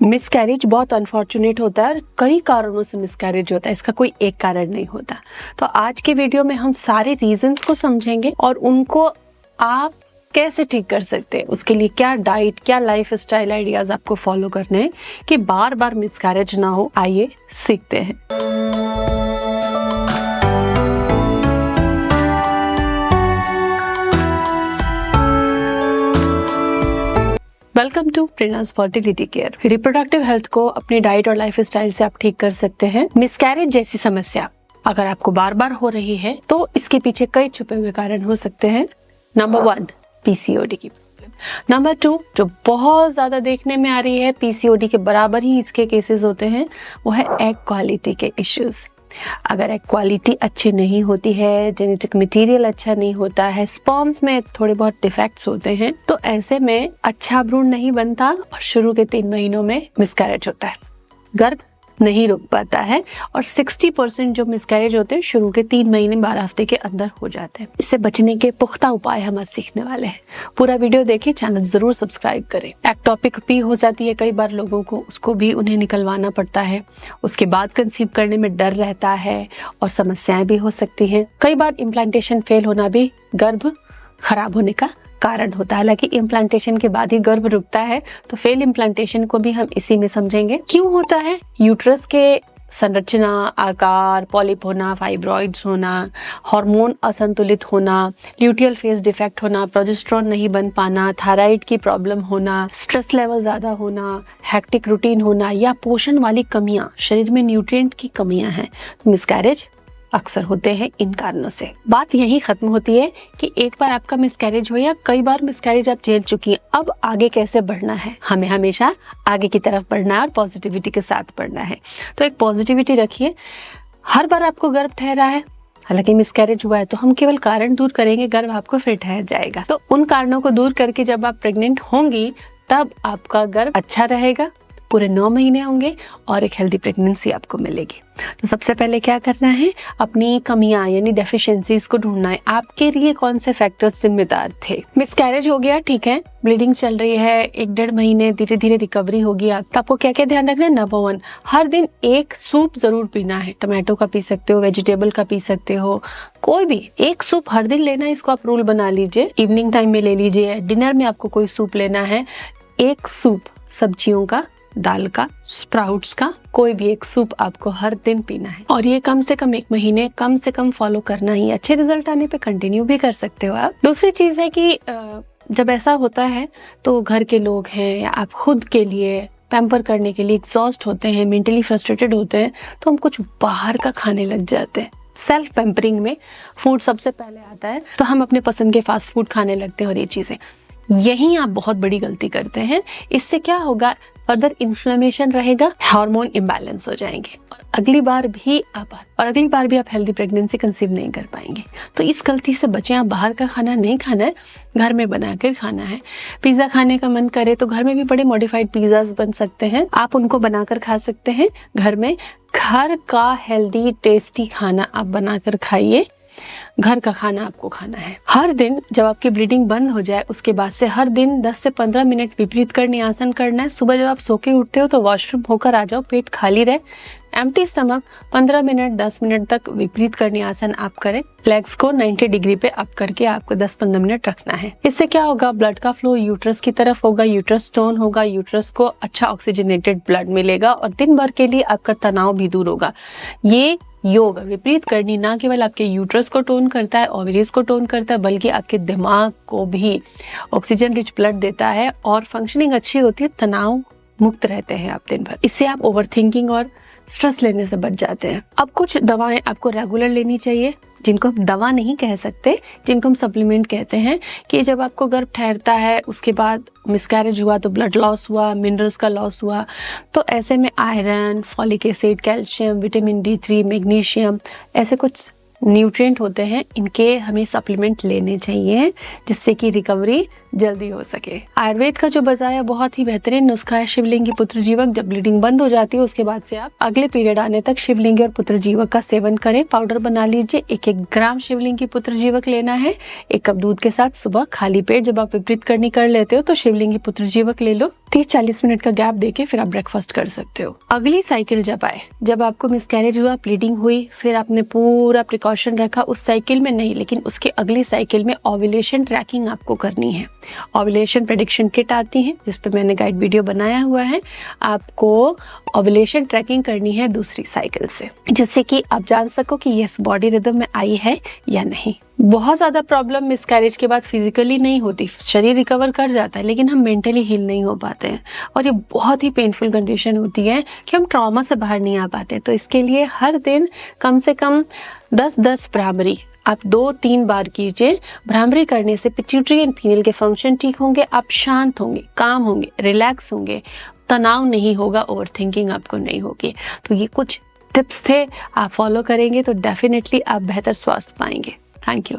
Miscarriage बहुत unfortunate होता है और कई कारणों से मिसकैरेज होता है, इसका कोई एक कारण नहीं होता। तो आज के वीडियो में हम सारे रीजंस को समझेंगे और उनको आप कैसे ठीक कर सकते हैं, उसके लिए क्या डाइट, क्या लाइफ स्टाइल आइडियाज आपको फॉलो करने हैं कि बार बार मिसकैरेज ना हो। आइए सीखते हैं। Welcome to Prerna's fertility care. Reproductive health को अपनी डाइट और लाइफ स्टाइल से आप ठीक कर सकते हैं। मिसकैरेज जैसी समस्या अगर आपको बार बार हो रही है तो इसके पीछे कई छुपे हुए कारण हो सकते हैं। नंबर 1, पीसीओडी की प्रॉब्लम। नंबर 2, जो बहुत ज्यादा देखने में आ रही है, पीसीओडी के बराबर ही इसके केसेस होते हैं, वो है एग क्वालिटी के इश्यूज। अगर एग क्वालिटी अच्छी नहीं होती है, जेनेटिक मटेरियल अच्छा नहीं होता है, स्पर्म्स में थोड़े बहुत डिफेक्ट्स होते हैं, तो ऐसे में अच्छा भ्रूण नहीं बनता और शुरू के 3 महीनों में मिसकैरेज होता है, गर्भ नहीं रुक पाता है और 60% जो मिसकैरेज होते हैं शुरू के 3 महीने 12 हफ्ते के अंदर हो जाते हैं। इससे बचने के पुख्ता उपाय हम आज सीखने वाले हैं। पूरा वीडियो देखिए, चैनल जरूर सब्सक्राइब करें। एक्टोपिक भी हो जाती है कई बार लोगों को, उसको भी उन्हें निकलवाना पड़ता है। उसके बाद कंसीव करने में डर रहता है और समस्याएं भी हो सकती हैं। कई बार इम्प्लांटेशन फेल होना भी गर्भ खराब होने का कारण होता है। हालांकि इम्प्लांटेशन के बाद ही गर्भ रुकता है, तो फेल इम्प्लांटेशन को भी हम इसी में समझेंगे। क्यों होता है? यूट्रस के संरचना, आकार, पॉलिप होना, फाइब्रॉइड्स होना, हार्मोन असंतुलित होना, ल्यूटियल फेज डिफेक्ट होना, प्रोजेस्टेरॉन नहीं बन पाना, थायराइड की प्रॉब्लम होना, स्ट्रेस लेवल ज्यादा होना, हेक्टिक रूटीन होना या पोषण वाली कमियां, शरीर में न्यूट्रिएंट की कमियां हैं, तो मिसकैरेज अक्सर होते हैं इन कारणों से। बात यही खत्म होती है कि एक बार आपका मिसकैरेज हो या कई बार मिसकैरेज आप झेल चुकी हैं, अब आगे कैसे बढ़ना है। हमें हमेशा आगे की तरफ बढ़ना है और पॉजिटिविटी के साथ बढ़ना है। तो एक पॉजिटिविटी रखिए। हर बार आपको गर्भ ठहरा है, हालांकि मिसकैरेज हुआ है, तो हम केवल कारण दूर करेंगे, गर्भ आपको फिर ठहर जाएगा। तो उन कारणों को दूर करके जब आप प्रेग्नेंट होंगी तब आपका गर्भ अच्छा रहेगा, पूरे 9 महीने होंगे और एक हेल्दी प्रेगनेंसी आपको मिलेगी। तो सबसे पहले क्या करना है, अपनी कमियां यानी डेफिशिएंसीज को ढूंढना है। आपके लिए कौन से फैक्टर्स जिम्मेदार थे। मिसकैरेज हो गया, ठीक है, ब्लीडिंग चल रही है, 1-1.5 महीने धीरे धीरे रिकवरी होगी। आपको क्या क्या ध्यान रखना है। नंबर 1, हर दिन एक सूप जरूर पीना है। टमाटो का पी सकते हो, वेजिटेबल का पी सकते हो, कोई भी एक सूप हर दिन लेना है। इसको आप रूल बना लीजिए। इवनिंग टाइम में ले लीजिए, डिनर में आपको कोई सूप लेना है। एक सूप सब्जियों का, दाल का, स्प्राउट्स का, कोई भी एक सूप आपको हर दिन पीना है और ये कम से कम 1 महीने कम से कम फॉलो करना ही। अच्छे रिजल्ट आने पे कंटिन्यू भी कर सकते हो आप। दूसरी चीज है कि जब ऐसा होता है तो घर के लोग हैं या आप खुद के लिए पैम्पर करने के लिए एग्जॉस्ट होते हैं, मेंटली फ्रस्ट्रेटेड होते हैं, तो हम कुछ बाहर का खाने लग जाते हैं। सेल्फ पैम्परिंग में फूड सबसे पहले आता है, तो हम अपने पसंद के फास्ट फूड खाने लगते हैं और ये चीजें, यही आप बहुत बड़ी गलती करते हैं। इससे क्या होगा, फर्दर इन्फ्लेमेशन रहेगा, हार्मोन इम्बैलेंस हो जाएंगे और अगली बार भी आप हेल्दी प्रेगनेंसी कंसीव नहीं कर पाएंगे। तो इस गलती से बचें। आप बाहर का खाना नहीं खाना है, घर में बनाकर खाना है। पिज्जा खाने का मन करे तो घर में भी बड़े मॉडिफाइड पिज्जाज बन सकते हैं, आप उनको बनाकर खा सकते हैं घर में। घर का हेल्दी टेस्टी खाना आप बनाकर खाइए। घर का खाना आपको खाना है। हर दिन जब आपकी ब्लीडिंग बंद हो जाए उसके बाद से हर दिन 10 से 15 मिनट विपरीत करनी आसन करना है। सुबह जब आप सो के उठते हो तो वॉशरूम होकर आ जाओ, पेट खाली रहे, एम्प्टी स्टमक 15 मिनट 10 मिनट तक विपरीत करनी आसन आप करें। लेग्स को 90 डिग्री पे अप करके आपको 10-15 मिनट रखना है। इससे क्या होगा, ब्लड का फ्लो यूट्रस की तरफ होगा, यूट्रस टोन होगा, यूट्रस को अच्छा ऑक्सीजनेटेड ब्लड मिलेगा और दिन भर के लिए आपका तनाव भी दूर होगा। ये योग विपरीत करनी ना केवल आपके यूट्रस को टोन करता है, ओवरीज को टोन करता है, बल्कि आपके दिमाग को भी ऑक्सीजन रिच ब्लड देता है और फंक्शनिंग अच्छी होती है, तनाव मुक्त रहते हैं आप दिन भर। इससे आप ओवरथिंकिंग और स्ट्रेस लेने से बच जाते हैं। अब कुछ दवाएं आपको रेगुलर लेनी चाहिए, जिनको हम दवा नहीं कह सकते, जिनको हम सप्लीमेंट कहते हैं। कि जब आपको गर्भ ठहरता है उसके बाद मिसकैरेज हुआ तो ब्लड लॉस हुआ, मिनरल्स का लॉस हुआ, तो ऐसे में iron, folic acid, calcium, vitamin D3, magnesium, ऐसे कुछ न्यूट्रिएंट होते हैं, इनके हमें सप्लीमेंट लेने चाहिए जिससे कि रिकवरी जल्दी हो सके। आयुर्वेद का जो बताया बहुत ही बेहतरीन नुस्खा है शिवलिंगी पुत्र जीवक। जब ब्लीडिंग बंद हो जाती है उसके बाद से आप अगले पीरियड आने तक शिवलिंगी और पुत्र जीवक का सेवन करें। पाउडर बना लीजिए, 1-1 ग्राम शिवलिंगी पुत्र जीवक लेना है 1 कप दूध के साथ। सुबह खाली पेट जब आप विपरीत करनी कर लेते हो तो शिवलिंगी पुत्र जीवक ले लो। 30-40 मिनट का गैप देके फिर आप ब्रेकफास्ट कर सकते हो। अगली साइकिल जब आए, जब आपको मिसकैरेज हुआ, ब्लीडिंग हुई, फिर आपने पूरा प्रिकॉशन रखा, उस साइकिल में नहीं लेकिन उसके अगली साइकिल में ओव्यूलेशन ट्रैकिंग आपको करनी है। ओव्यूलेशन प्रेडिक्शन किट आती है जिस पे मैंने गाइड वीडियो बनाया हुआ है। आपको ओव्यूलेशन ट्रैकिंग करनी है दूसरी साइकिल से, जिससे कि आप जान सको कि यस बॉडी रिदम में आई है या नहीं। बहुत ज़्यादा प्रॉब्लम मिसकैरेज के बाद फिजिकली नहीं होती, शरीर रिकवर कर जाता है लेकिन हम मेंटली हील नहीं हो पाते हैं और ये बहुत ही पेनफुल कंडीशन होती है कि हम ट्रॉमा से बाहर नहीं आ पाते। तो इसके लिए हर दिन कम से कम 10-10 भ्रामरी आप 2-3 बार कीजिए। भ्रामरी करने से पिट्यूटरी एंड पीनियल के फंक्शन ठीक होंगे, आप शांत होंगे, काम होंगे, रिलैक्स होंगे, तनाव नहीं होगा, ओवरथिंकिंग आपको नहीं होगी। तो ये कुछ टिप्स थे, आप फॉलो करेंगे तो डेफिनेटली आप बेहतर स्वास्थ्य पाएंगे। Thank you.